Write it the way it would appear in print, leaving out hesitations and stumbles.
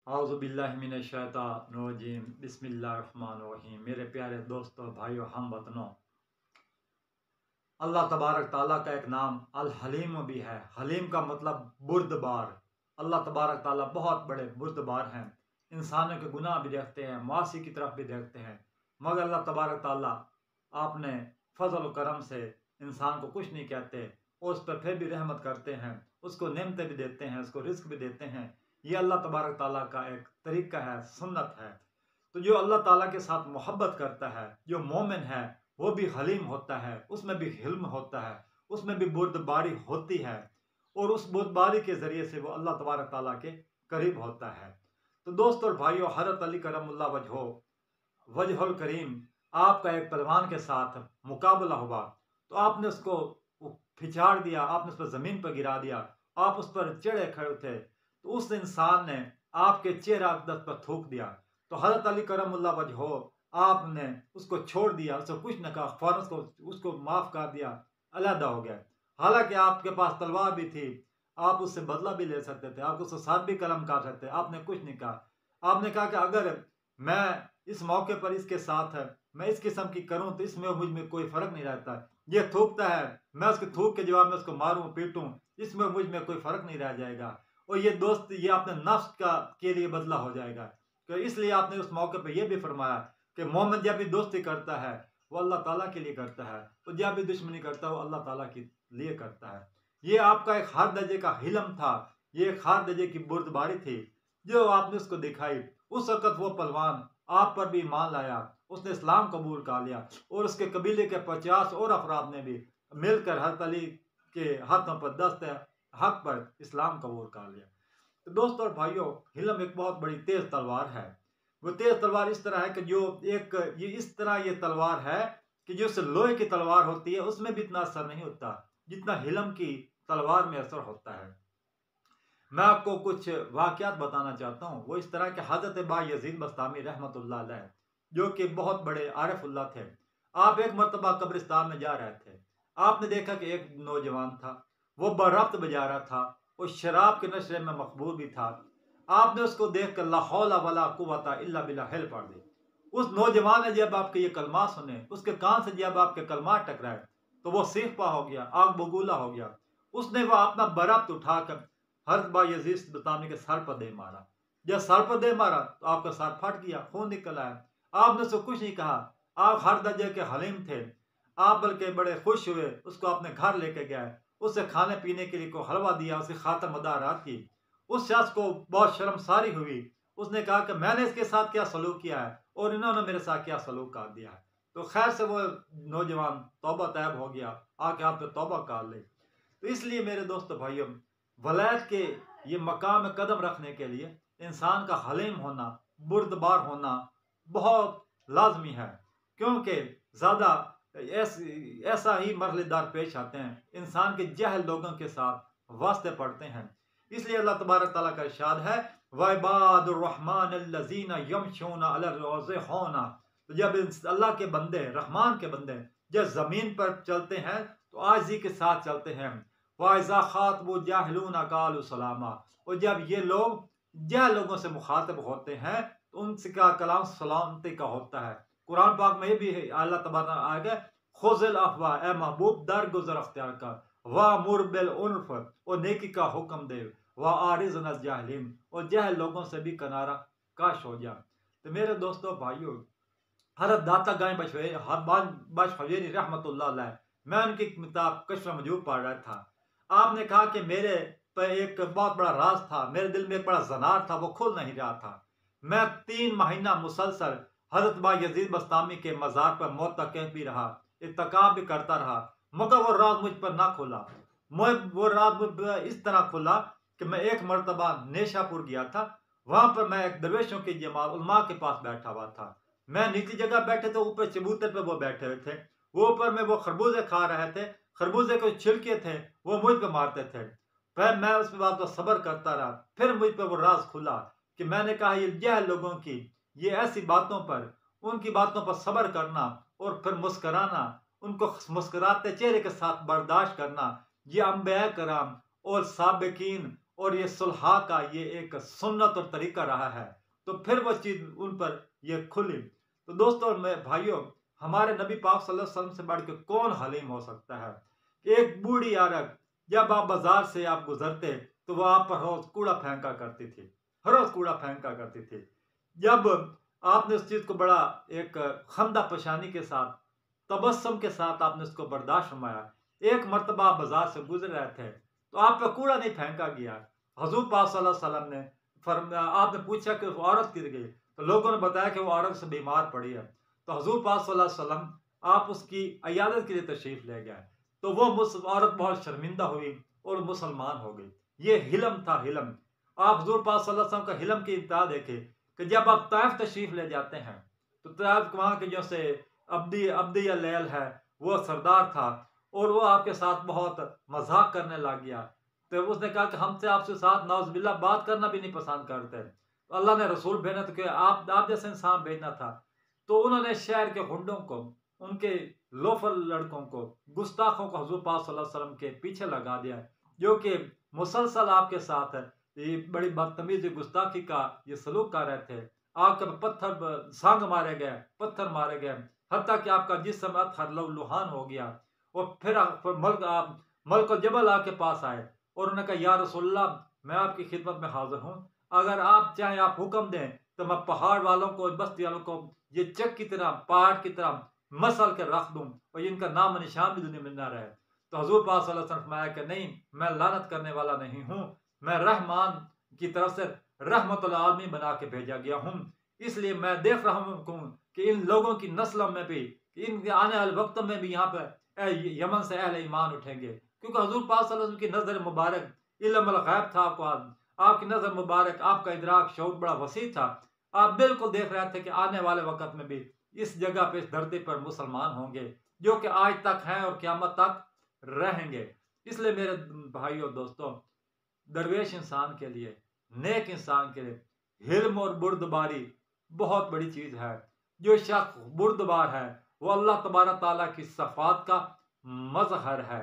औज़ुबिल्लाहिमिनश्शैतानिर्रजीम बिस्मिल्लाहिर्रहमानिर्रहीम। मेरे प्यारे दोस्तों, भाइयों, हम वतनों, अल्लाह तबारक ताला का एक नाम अल हलीम भी है। हलीम का मतलब बुर्दबार। अल्लाह तबारक ताला बहुत बड़े बुर्दबार हैं। इंसानों के गुनाह भी देखते हैं, मासी की तरफ भी देखते हैं, मगर अल्लाह तबारक ताला आपने फजल करम से इंसान को कुछ नहीं कहते और उस पर फिर भी रहमत करते हैं, उसको नेमतें भी देते हैं, उसको रिस्क भी देते हैं। ये अल्लाह तबारक ताला का एक तरीका है, सुन्नत है। तो जो अल्लाह ताला के साथ मोहब्बत करता है, जो मोमिन है, वो भी हलीम होता है, उसमें भी हिल्म होता है, उसमें भी बुर्दबारी होती है और उस बुर्दबारी के ज़रिए से वो अल्लाह तबारक ताला के करीब होता है। तो दोस्तों और भाइयों, हज़रत अली करमुल्लाह वजहुल करीम, आपका एक पहलवान के साथ मुकाबला हुआ तो आपने उसको फिछाड़ दिया, आपने उस पर ज़मीन पर गिरा दिया, आप उस पर चढ़े खड़े थे तो उस इंसान ने आपके चेहरा अक़दस पर थूक दिया। तो हज़रत अली करमुल्लाह वजहो, आपने उसको छोड़ दिया, उसको कुछ न कहा, फ़ौरन उसको माफ़ कर दिया, अलहदा हो गया। हालांकि आपके पास तलवार भी थी, आप उससे बदला भी ले सकते थे, आप उसके साथ भी कलम कर सकते, आपने कुछ नहीं कहा। आपने कहा कि अगर मैं इस मौके पर इसके साथ है, मैं इस किस्म की करूं तो इसमें मुझ में कोई फ़र्क नहीं रहता। ये थूकता है, मैं उसके थूक के जवाब में उसको मारूं पीटूं, इसमें मुझ में कोई फ़र्क नहीं रह जाएगा। और ये दोस्त, ये अपने नफ्स का के लिए बदला हो जाएगा। तो इसलिए आपने उस मौके पर यह भी फरमाया कि मोमिन जब भी दोस्ती करता है वो अल्लाह ताला के लिए करता है, तो जब भी दुश्मनी करता है वो अल्लाह ताला के लिए करता है। ये आपका एक हर दर्जे का हिलम था, ये एक हर दर्जे की बुर्दबारी थी जो आपने उसको दिखाई। उस वक़्त वो पहलवान आप पर भी ईमान लाया, उसने इस्लाम कबूल कर लिया और उसके कबीले के 50 और अफराद ने भी मिलकर हज़रत अली के हाथों पर दस्त हक पर इस्लाम कबूल कर लिया। तो दोस्तों और भाइयों, हिलम एक बहुत बड़ी तेज़ तलवार है। वो तेज़ तलवार इस तरह है कि जो एक ये इस तरह ये तलवार है कि जो लोहे की तलवार होती है उसमें भी इतना असर नहीं होता जितना हिलम की तलवार में असर होता है। मैं आपको कुछ वाक़यात बताना चाहता हूँ। वो इस तरह के हज़रत बायज़ीद बस्तामी रहमतुल्लाह अलैह, जो कि बहुत बड़े आरिफुल्लाह थे। आप एक मरतबा कब्रिस्तान में जा रहे थे, आपने देखा कि एक नौजवान था, वो बरब्त बजा रहा था और शराब के नशे में मकबूल भी था। आपने उसको देख कर ला हौला वला कुव्वता इल्ला बिल्लाह पढ़ दी। उस नौजवान ने जब आपके ये कलमा सुने, उसके कान से जब आपके कलमा टकराए तो वो सीख पा हो गया, आग बबूला हो गया। उसने वो अपना बरब्त उठाकर हज़रत बायज़ीद बस्तामी के सर पर दे मारा। जब सर पर दे मारा तो आपका सर फट गया, खून निकल आया। आपने उसको कुछ नहीं कहा, आप हर दर्जे के हलीम थे। आप बल्कि बड़े खुश हुए, उसको अपने घर लेके गए, उसे खाने पीने के लिए को हलवा दिया, उसकी खातर मदारात की। उस शख्स को बहुत शर्मसारी हुई, उसने कहा कि मैंने इसके साथ क्या सलूक किया है और इन्होंने मेरे साथ क्या सलूक कर दिया है। तो खैर से वो नौजवान तौबा तैब हो गया, आके आप पे तौबा कर ले। तो इसलिए मेरे दोस्तों भाइयों, वलायत के ये मकाम में कदम रखने के लिए इंसान का हलीम होना, बुर्दबार होना बहुत लाजमी है, क्योंकि ज़्यादा ऐसा ही मरहलेदार पेश आते हैं, इंसान के जहल लोगों के साथ वास्ते पड़ते हैं। इसलिए अल्लाह तबारक ताला का इरशाद है, वइबादुर रहमान अल्लज़ीना यमशूना अलल अर्ज़ि हौना। तो जब अल्लाह के बंदे, रहमान के बंदे जब ज़मीन पर चलते हैं तो आजिज़ी के साथ चलते हैं। वाइज़ा खातबु जाहिलूना क़ालू सलामा। और जब ये लोग जहल लोगों से मुखातब होते हैं तो उनसे का कलाम सलामती का होता है। कुरान पाक में भी अल्लाह तबारक आगे खुज़िल अफ़वा, ए महबूब दर गुज़र अख्तियार कर, वामुर बिल उर्फ़, और नेकी का हुक्म दे, व आरिज़ अन जाहिलीन, और जहल लोगों से भी किनारा काश हो जा। तो मेरे दोस्तों भाइयों, हज़रत दाता गाय बशफवेरी रहमतुल्लाह अलैह, मैं उनकी किताब कश्फ़ मजूब पढ़ रहा था। आपने कहा कि मेरे पर एक बहुत बड़ा राज था, मेरे दिल में एक बड़ा ज़नार था, वो खुल नहीं रहा था। मैं 3 महीना मुसलसल हज़रत बायज़ीद बस्तामी के मज़ार पर मोतक़िफ़ भी रहा, इत्तिकाफ़ भी करता रहा, मगर वो राज मुझ पर ना खुला। वो राज मुझ पर इस तरह खुला कि मैं एक मरतबा नेशापुर गया था, वहाँ पर मैं एक दरवेशों की जमात उलमा के पास बैठा हुआ था। मैं नीचे जगह बैठे थे, ऊपर चबूतर पर वो बैठे हुए थे, वो ऊपर में वो खरबूजे खा रहे थे, खरबूजे के छिलके थे, वो मुझ पर मारते थे। फिर मैं उस बात पर सब्र करता रहा, फिर मुझ पर वो राज खुला कि मैंने कहा ये जहल लोगों की ये ऐसी बातों पर, उनकी बातों पर सब्र करना और फिर मुस्कराना, उनको मुस्कराते चेहरे के साथ बर्दाश्त करना, ये अंबिया कराम और साबिकीन और ये सुलह का ये एक सुन्नत और तरीका रहा है, तो फिर वो चीज़ उन पर ये खुली। तो दोस्तों मैं भाइयों, हमारे नबी पाक सल्लल्लाहु अलैहि वसल्लम से बढ़ के कौन हलीम हो सकता है। एक बूढ़ी औरत, जब आप बाजार से आप गुजरते तो वह आप पर रोज कूड़ा फेंका करती थी, हर रोज कूड़ा फेंका करती थी। जब आपने उस चीज़ को बड़ा एक खंदा पेशानी के साथ, तबस्सुम के साथ आपने उसको बर्दाश्त फरमाया। एक मर्तबा आप बाजार से गुजर रहे थे तो आप पे कूड़ा नहीं फेंका गया। हजूर पाक सल्लल्लाहु अलैहि वसल्लम ने फरमाया, आपने पूछा कि वो औरत किधर गई, तो लोगों ने बताया कि वो औरत से बीमार पड़ी है। तो हजूर पाक सल्लल्लाहु अलैहि वसल्लम आप उसकी इयादत के लिए तशरीफ ले गए। तो वो औरत बहुत शर्मिंदा हुई और मुसलमान हो गई। ये हिलम था, हिलम। आप हजूर पाक सल्लल्लाहु अलैहि वसल्लम का हिलम की इंतहा देखे कि जब आप ताइफ तशरीफ ले जाते हैं तो ताइफ वहाँ के जो से अब्दी या लैल है वो सरदार था, और वो आपके साथ बहुत मजाक करने लग गया। तो उसने कहा कि हमसे आपसे साथ नाउज़ुबिल्लाह बात करना भी नहीं पसंद करते, तो अल्लाह ने रसूल भेजना तो क्या आप जैसे इंसान भेजना था। तो उन्होंने शहर के गुंडों को, उनके लोफर लड़कों को, गुस्ताखों को हजूर पाक सल्लल्लाहु अलैहि वसल्लम के पीछे लगा दिया, जो कि मुसलसल आपके साथ है ये बड़ी बदतमीजी गुस्ताखी का ये सलूक कर रहे थे। आपके पत्थर सांग मारे गए, पत्थर मारे गए, हत्ता कि आपका जिस्म अतहर लहूलुहान हो गया। और फिर मलक जबल आपके पास आए और उन्होंने कहा, या रसूलल्लाह, मैं आपकी खिदमत में हाजिर हूँ, अगर आप चाहें आप हुक्म दें तो मैं पहाड़ वालों को, बस्ती वालों को ये चक की तरह, पहाड़ की तरह मसल के रख दूं और इनका नाम निशान भी दुनिया में न रहे। तो हजूर पाक सल्लल्लाहु अलैहि वसल्लम फरमाया कि नहीं, मैं लानत करने वाला नहीं हूँ, मैं रहमान की तरफ से रहमतुल आलमीन बना के भेजा गया हूँ। इसलिए मैं देख रहा हूँ कि इन लोगों की नस्लों में भी, इन आने वाले वक्तों में भी यहाँ पर यमन से अहले ईमान उठेंगे, क्योंकि हजूर पाक सल्लल्लाहु अलैहि वसल्लम की नज़र मुबारक इल्मुल गैब था। आपकी नज़र मुबारक, आपका इदराक शऊर बड़ा वसी था। आप बिल्कुल देख रहे थे कि आने वाले वक्त में भी इस जगह पे, इस धरती पर मुसलमान होंगे, जो कि आज तक हैं और क़यामत तक रहेंगे। इसलिए मेरे भाइयों दोस्तों, दरवेश इंसान के लिए, नेक इंसान के लिए हिल्म और बुर्दबारी बहुत बड़ी चीज़ है। जो शख्स बुर्दबार है वो अल्लाह तबारक ताला की सफ़ात का मज़हर है।